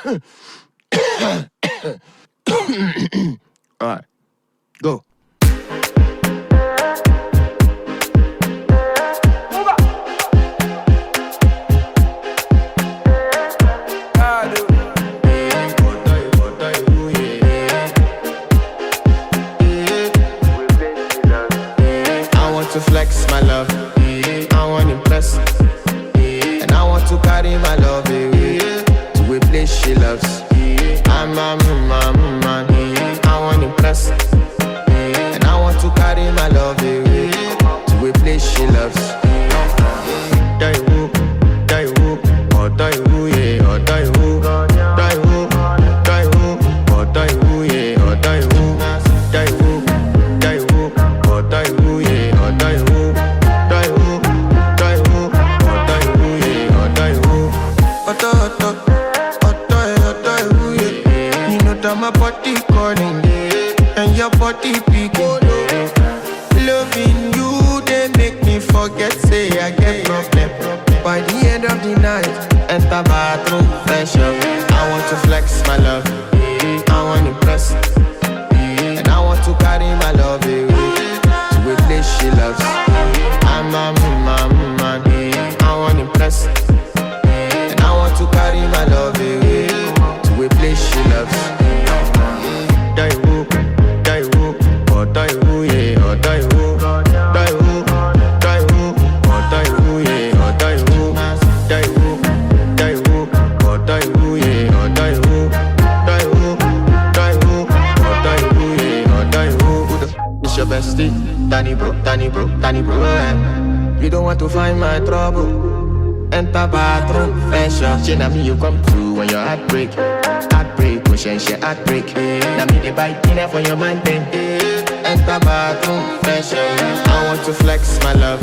All right, go. To flex my love, I want to impress, and I want to carry my love away to a place she loves. I'm a man, I want to impress, and I want to carry my love away to a place she loves. Die who, or die who, yeah, or die who, die who, or die who, yeah, or die who, die who, or die who, yeah. My body calling, and your body picking. Loving you, they make me forget, say I get problem. By the end of the night, enter bathroom, fresh up. I want to flex my love, I want to impress, and I want to carry my love away to a place she loves. I'm a man, I want to impress, and I want to carry my love away to a place she loves. Die who, or die who, yeah, or die who, die who, or die who, yeah, or die who, die who, or die who, yeah, or die who, or die who, yeah, or die who. It's your bestie, Danny bro, You don't want to find my trouble. Enter bathroom, fresh up. She na me you come through when your heartbreak, push she heartbreak. Now me the bite dinner for your man then. Enter bathroom, fresh up. I want to flex my love,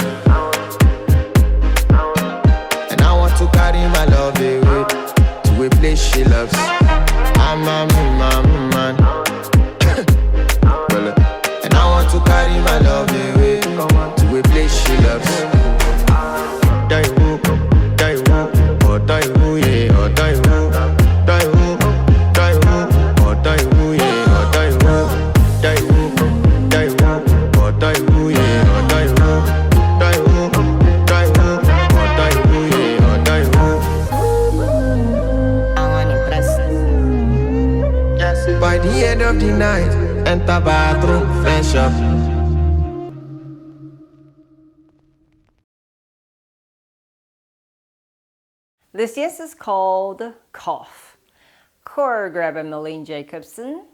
and I want to carry my love away to a place she loves. I'm a man, and I want to carry my love away to a place she loves. Die who, or die who, yeah, or die who, or die who, yeah, or die who, or die who, yeah, or die who, or die who, yeah, or die who. I want impress. Yes. By the end of the night, enter bathroom, fresh up. This dance is called Cough, choreographed by Malene Jacobson.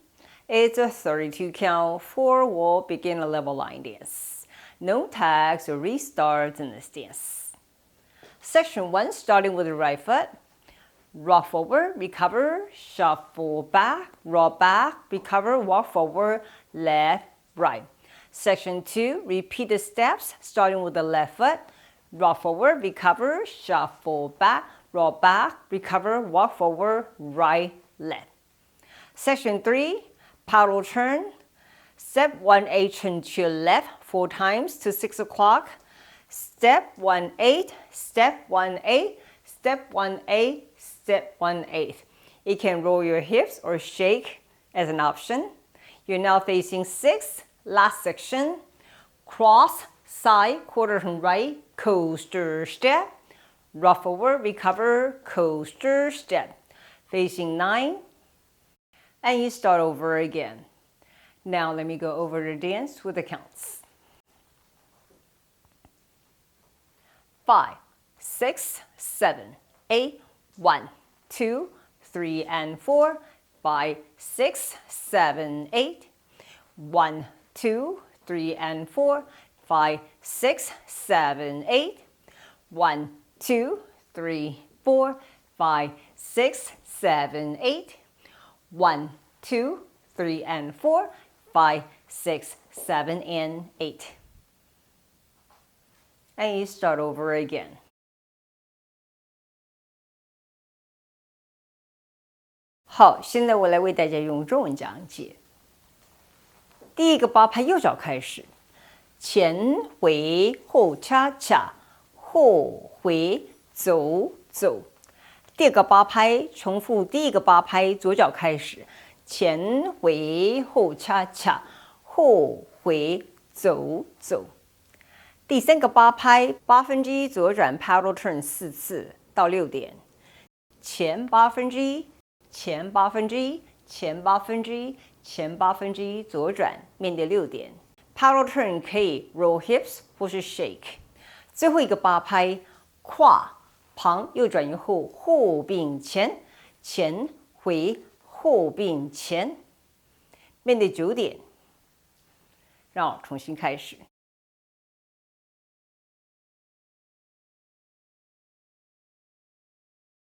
It's a 32 count, 4-wall beginner level line dance. No tags or restarts in this dance. Section 1, starting with the right foot. Rock forward, recover, shuffle back, roll back, recover, walk forward, left, right. Section 2, repeat the steps, starting with the left foot. Rock forward, recover, shuffle back, roll back, recover, walk forward, right, left. Section 3, paddle turn. Step 1-8, turn to your left 4 times to 6 o'clock. Step 1-8, step 1-8, step 1-8, step 1-8. You can roll your hips or shake as an option. You're now facing 6, last section. Cross, side, quarter turn right, coaster step. Rock forward, recover, coaster step. Facing 9, and you start over again. Now let me go over the dance with the counts. 5, 6, 7, 8, 1, 2, 3, and 4, 5, 6, 7, 8, 1, 2, 3, and 4, 5, 6, 7, 8, 1, 2, 3, 4, 5, 6, 7, 8, 1, 2, 3, and 4, 5, 6, 7, and 8. And you start over again.好，现在我来为大家用中文讲解。第一个8拍右脚开始，前回后恰恰，后回走走。第二个八拍重复第一个八拍，左脚开始，前回后恰恰，后回走走。第三个八拍1/8左转 paddle turn 4次到6点，前1/8，前1/8，前1/8，前1/8左转，面对6点。paddle turn 可以 roll hips 或是 shake。最后一个八拍跨旁右转以后，后并前，前回后并前，面对9点。让我重新开始。